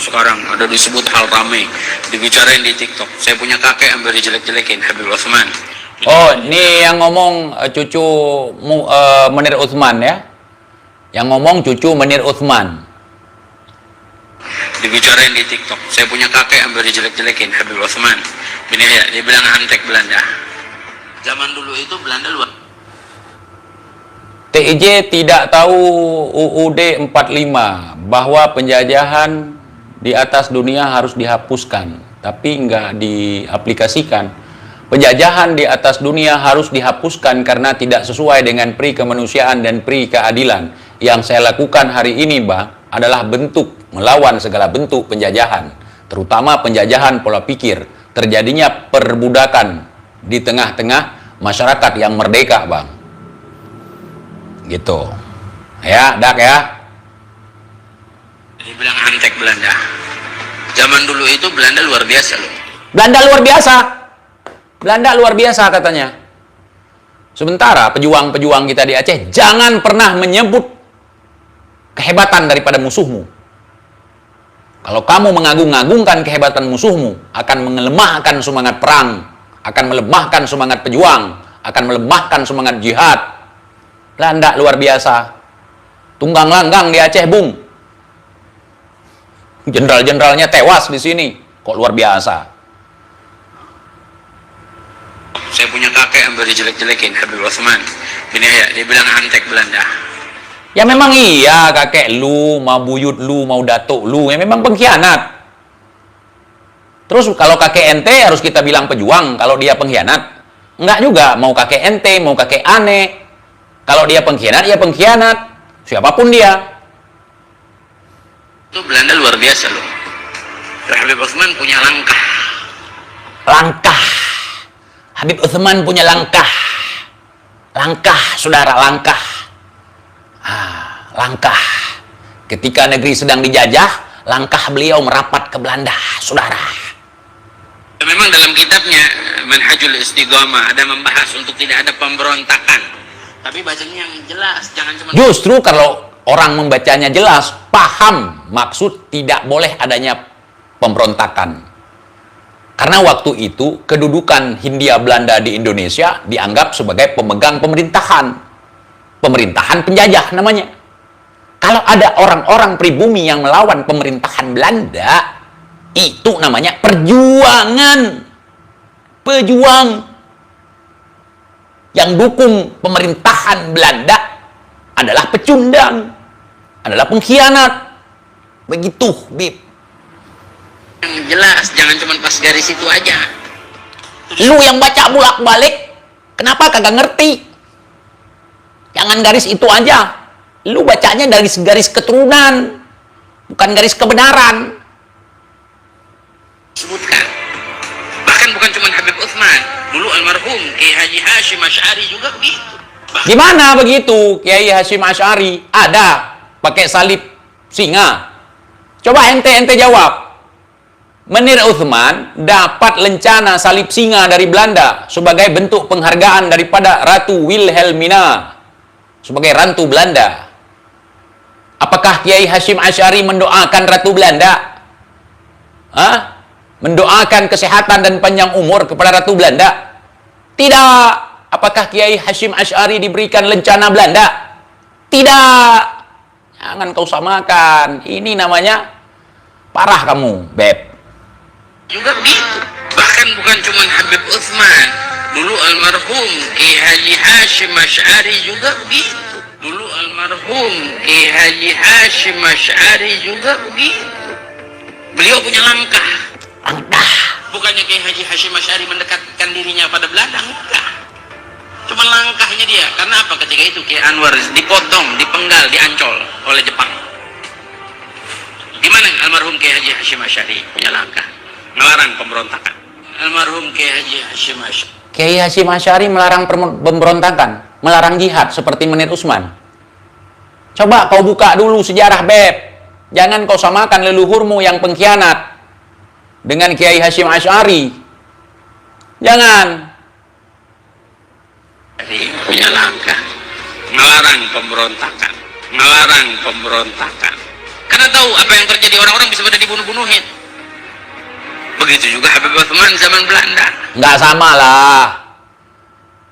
sekarang ada disebut hal rame, dibicarain di TikTok. Saya punya kakek hampir dijelek-jelekin, Habib Utsman. Oh, ini yang ngomong cucu Menir Utsman ya? Yang ngomong cucu Menir Utsman. Dibicarain di TikTok. Saya punya kakek hampir dijelek-jelekin, Habib Utsman. Ini ya, dia bilang antek Belanda. Zaman dulu itu Belanda luar. TIJ tidak tahu UUD 45 bahwa penjajahan di atas dunia harus dihapuskan, tapi nggak diaplikasikan. Penjajahan di atas dunia harus dihapuskan karena tidak sesuai dengan pri kemanusiaan dan pri keadilan. Yang saya lakukan hari ini, Bang, adalah bentuk melawan segala bentuk penjajahan, terutama penjajahan pola pikir, terjadinya perbudakan di tengah-tengah masyarakat yang merdeka, Bang. Gitu. Ya, Dak ya. Dibilang antek Belanda. Zaman dulu itu Belanda luar biasa loh. Belanda luar biasa. Belanda luar biasa katanya. Sementara pejuang-pejuang kita di Aceh jangan pernah menyebut kehebatan daripada musuhmu. Kalau kamu mengagung-agungkan kehebatan musuhmu, akan melemahkan semangat perang, akan melemahkan semangat pejuang, akan melemahkan semangat jihad. Belanda luar biasa. Tunggang langgang di Aceh, Bung. Jenderal-jenderalnya tewas di sini. Kok luar biasa? Saya punya kakek hampir dijelek-jelekin, Habib Utsman. Ini ya, dia bilang antek Belanda. Ya memang iya, kakek lu, mau buyut lu, mau datuk lu, ya memang pengkhianat. Terus kalau kakek ente harus kita bilang pejuang kalau dia pengkhianat? Enggak juga, mau kakek ente, mau kakek aneh. Kalau dia pengkhianat, ya pengkhianat. Siapapun dia. Itu Belanda luar biasa loh. Habib Utsman punya langkah. Langkah. Habib Utsman punya langkah. Langkah, saudara, langkah. Langkah. Ketika negeri sedang dijajah, langkah beliau merapat ke Belanda, saudara. Memang dalam kitabnya Manhajul Istiqamah ada membahas untuk tidak ada pemberontakan. Tapi bacanya yang jelas, jangan cuma... Justru kalau orang membacanya jelas, paham maksud tidak boleh adanya pemberontakan. Karena waktu itu kedudukan Hindia Belanda di Indonesia dianggap sebagai pemegang pemerintahan. Pemerintahan penjajah namanya. Kalau ada orang-orang pribumi yang melawan pemerintahan Belanda, itu namanya perjuangan. Pejuang. Yang dukung pemerintahan Belanda adalah pecundang, adalah pengkhianat. Begitu, Bib. Yang jelas, jangan cuma pas garis itu aja. Lu yang baca bolak-balik, kenapa kagak ngerti? Jangan garis itu aja. Lu bacanya dari garis keturunan, bukan garis kebenaran. Sebutkan. Bahkan bukan cuma Habib Utsman. Dulu almarhum Kiai Haji Hashim Asy'ari juga begitu. Gimana begitu Kiai Hashim Asy'ari? Ada pakai salib singa. Coba ente jawab. Menir Utsman dapat lencana salib singa dari Belanda sebagai bentuk penghargaan daripada Ratu Wilhelmina sebagai Ratu Belanda. Apakah Kiai Hashim Asy'ari mendoakan Ratu Belanda? Hah? Mendoakan kesehatan dan panjang umur kepada Ratu Belanda? Tidak. Apakah Kiai Hashim Asy'ari diberikan lencana Belanda? Tidak. Jangan kau samakan. Ini namanya parah kamu, Beb. Juga begitu. Bahkan bukan cuma Habib Utsman. Dulu almarhum Kiai Haji Hashim Asy'ari juga begitu. Dulu almarhum Kiai Haji Hashim Asy'ari juga begitu. Beliau punya langkah. Bukannya Kiai Haji Hashim Asy'ari mendekatkan dirinya pada Belanda, enggak. Cuma langkahnya dia. Karena apa? Ketika itu Kiai Anwar dipotong, dipenggal, diancol oleh Jepang. Gimana almarhum Kiai Haji Hashim Asy'ari punya langkah? Melarang pemberontakan. Almarhum Kiai Haji Hashim Asy'ari. Kiai Hashim Asy'ari melarang pemberontakan, melarang jihad seperti Menir Utsman. Coba kau buka dulu sejarah, Beb. Jangan kau samakan leluhurmu yang pengkhianat dengan Kiai Hashim Asy'ari. Jangan. Jadi punya langkah melarang pemberontakan, melarang pemberontakan. Karena tahu apa yang terjadi, orang-orang bisa pada dibunuh-bunuhin. Begitu juga Habib Utsman zaman Belanda. Nggak sama lah.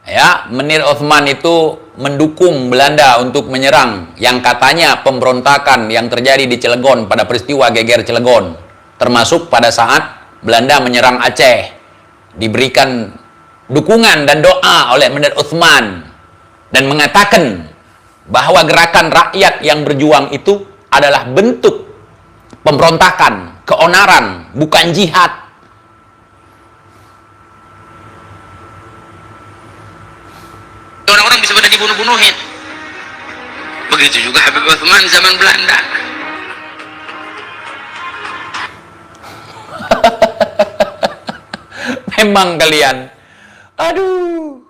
Ya, Menir Utsman itu mendukung Belanda untuk menyerang yang katanya pemberontakan yang terjadi di Cilegon pada peristiwa geger Cilegon, termasuk pada saat Belanda menyerang Aceh. Diberikan dukungan dan doa oleh Menir Utsman dan mengatakan bahwa gerakan rakyat yang berjuang itu adalah bentuk pemberontakan, keonaran, bukan jihad. Orang-orang bisa pada dibunuh-bunuhin. Begitu juga Habib Utsman zaman Belanda. Memang kalian, aduh.